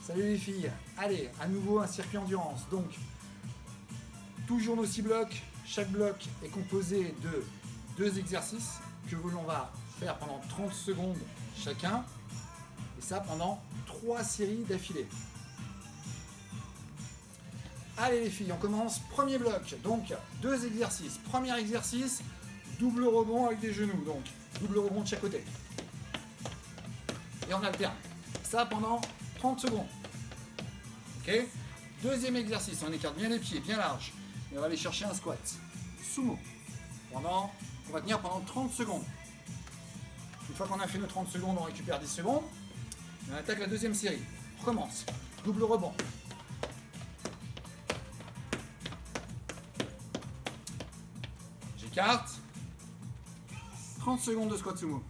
Salut les filles. Allez, à nouveau un circuit endurance. Donc, toujours nos 6 blocs. Chaque bloc est composé de 2 exercices que l'on va faire pendant 30 secondes chacun. Et ça pendant 3 séries d'affilée. Allez les filles, on commence. Premier bloc. Donc, 2 exercices. Premier exercice, double rebond avec des genoux. Donc, double rebond de chaque côté. Et on alterne. Ça pendant 30 secondes. Ok. Deuxième exercice, on écarte bien les pieds, bien large. Et on va aller chercher un squat. Sumo. On va tenir pendant 30 secondes. Une fois qu'on a fait nos 30 secondes, on récupère 10 secondes. Et on attaque la deuxième série. On recommence. Double rebond. J'écarte. 30 secondes de squat sumo.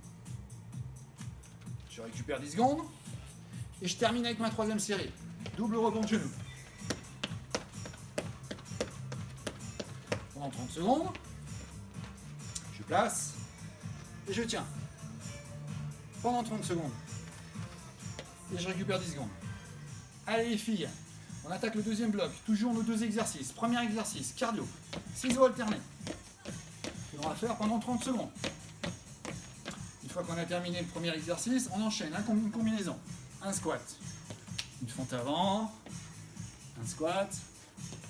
Je récupère 10 secondes. Et je termine avec ma troisième série. Double rebond de genou. Pendant 30 secondes. Je place. Et je tiens. Pendant 30 secondes. Et je récupère 10 secondes. Allez les filles, on attaque le deuxième bloc. Toujours nos 2 exercices. Premier exercice, cardio. Ciseaux alternés. On va faire pendant 30 secondes. Une fois qu'on a terminé le premier exercice, on enchaîne une combinaison. Un squat, une fente avant, un squat,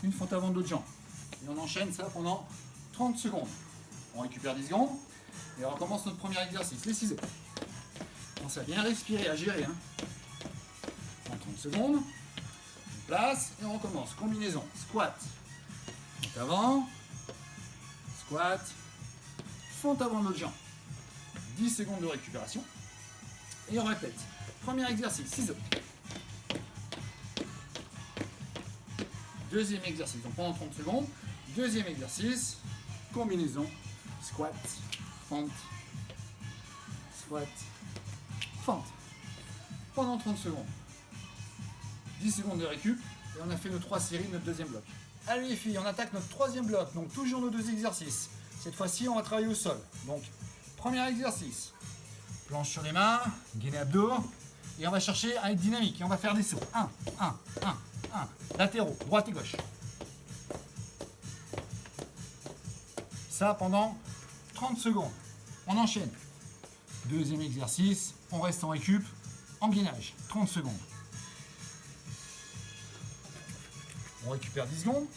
une fente avant de l'autre jambe. Et on enchaîne ça pendant 30 secondes. On récupère 10 secondes et on recommence notre premier exercice, les ciseaux. On commence à bien respirer, à gérer. En 30 secondes, on place et on recommence. Combinaison, squat, fente avant, squat, fente avant de l'autre jambe. 10 secondes de récupération. Et on répète. Premier exercice, ciseaux. Deuxième exercice, donc pendant 30 secondes. Deuxième exercice, combinaison, squat, fente, squat, fente. Pendant 30 secondes. 10 secondes de récup. Et on a fait nos 3 séries de notre deuxième bloc. Allez les filles, on attaque notre troisième bloc. Donc toujours nos 2 exercices. Cette fois-ci, on va travailler au sol. Donc, premier exercice. Planche sur les mains, gainés abdos. Et on va chercher à être dynamique. Et on va faire des sauts. 1, 1, 1, 1. Latéraux, droite et gauche. Ça pendant 30 secondes. On enchaîne. Deuxième exercice. On reste en récup, en gainage. 30 secondes. On récupère 10 secondes.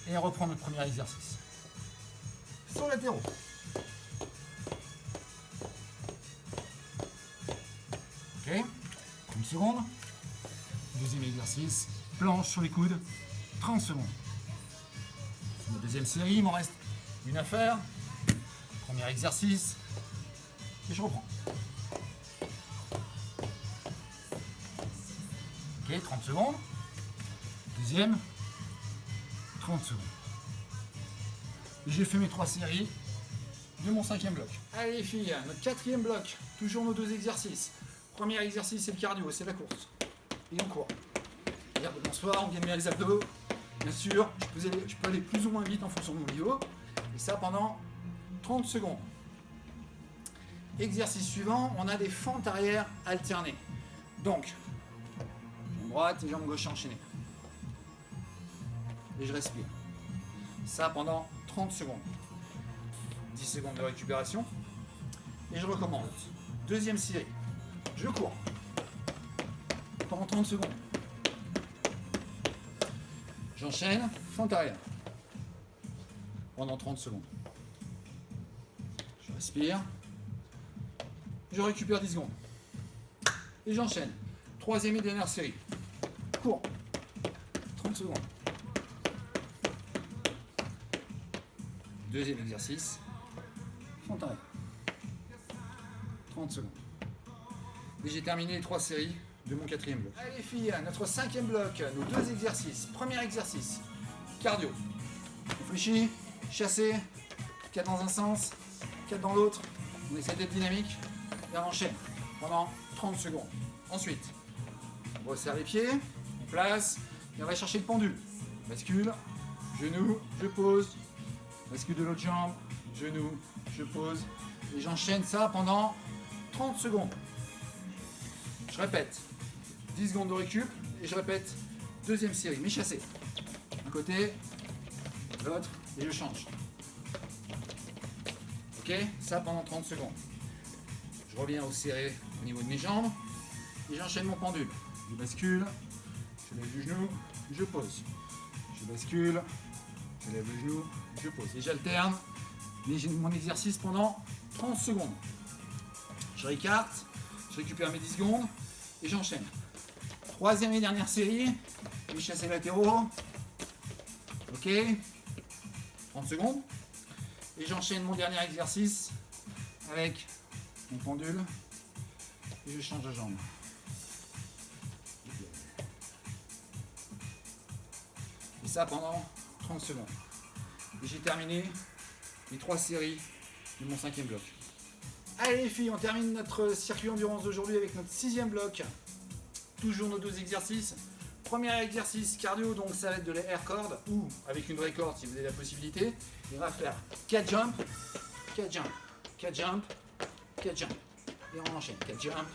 Et on reprend notre premier exercice. Sur latéraux. Ok, 30 secondes. Deuxième exercice, planche sur les coudes, 30 secondes. La deuxième série, il m'en reste une à faire. Premier exercice, et je reprends. Ok, 30 secondes. Deuxième, 30 secondes. J'ai fait mes 3 séries de mon 5e bloc. Allez les filles, notre 4e bloc, toujours nos 2 exercices. Premier exercice, c'est le cardio, c'est la course. Et on court. Regarde, bonsoir, on gagne bien les abdos. Bien sûr, je peux aller plus ou moins vite en fonction de mon niveau. Et ça pendant 30 secondes. Exercice suivant, on a des fentes arrière alternées. Donc, jambe droite et jambe gauche enchaînées. Et je respire. Ça pendant 30 secondes. 10 secondes de récupération. Et je recommence. Deuxième série. Je cours. Pendant 30 secondes. J'enchaîne. Fente arrière. Pendant 30 secondes. Je respire. Je récupère 10 secondes. Et j'enchaîne. Troisième et dernière série. Cours. 30 secondes. Deuxième exercice. Fente arrière. 30 secondes. Et j'ai terminé les 3 séries de mon 4e bloc. Allez les filles, notre 5e bloc, nos 2 exercices. Premier exercice, cardio. On fléchit, chasser, 4 dans un sens, 4 dans l'autre. On essaie d'être dynamique et on enchaîne pendant 30 secondes. Ensuite, on resserre les pieds, on place et on va chercher le pendule. Bascule, genou, je pose, bascule de l'autre jambe, genou, je pose. Et j'enchaîne ça pendant 30 secondes. Je répète. 10 secondes de récup, et je répète, deuxième série, mais chassé. Un côté, l'autre, et je change. Ok, ça pendant 30 secondes. Je reviens au serré au niveau de mes jambes, et j'enchaîne mon pendule. Je bascule, je lève le genou, je pose. Je bascule, je lève le genou, je pose. Et j'alterne mon exercice pendant 30 secondes. Je récarte, je récupère mes 10 secondes et j'enchaîne. Troisième et dernière série, mes chassés latéraux. Ok, 30 secondes. Et j'enchaîne mon dernier exercice avec mon pendule et je change de jambe. Et ça pendant 30 secondes. Et j'ai terminé les 3 séries de mon 5e bloc. Allez les filles, on termine notre circuit endurance d'aujourd'hui avec notre 6e bloc. Toujours nos 2 exercices. Premier exercice cardio, donc ça va être de la air cord ou avec une vraie corde si vous avez la possibilité. Et on va faire 4 jumps, 4 jumps, 4 jumps, 4 jumps. Et on enchaîne 4 jumps,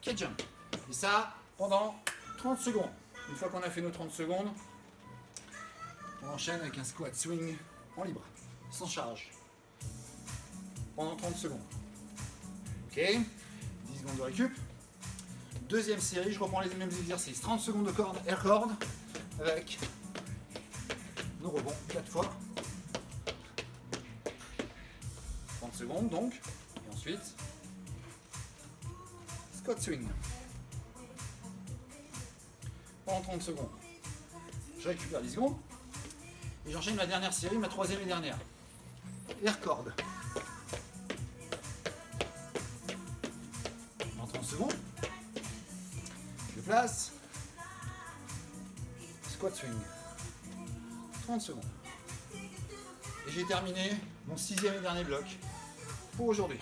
4 jumps. Et ça pendant 30 secondes. Une fois qu'on a fait nos 30 secondes, on enchaîne avec un squat swing en libre, sans charge. Pendant 30 secondes. Ok, 10 secondes de récup. Deuxième série, je reprends les mêmes exercices. 30 secondes de corde, air cord, avec nos rebonds 4 fois. 30 secondes donc. Et ensuite, squat swing. Pendant 30 secondes. Je récupère 10 secondes. Et j'enchaîne ma dernière série, ma 3e et dernière. Air cord. Pendant 30 secondes. Je place. Squat swing. 30 secondes. Et j'ai terminé mon 6e et dernier bloc pour aujourd'hui.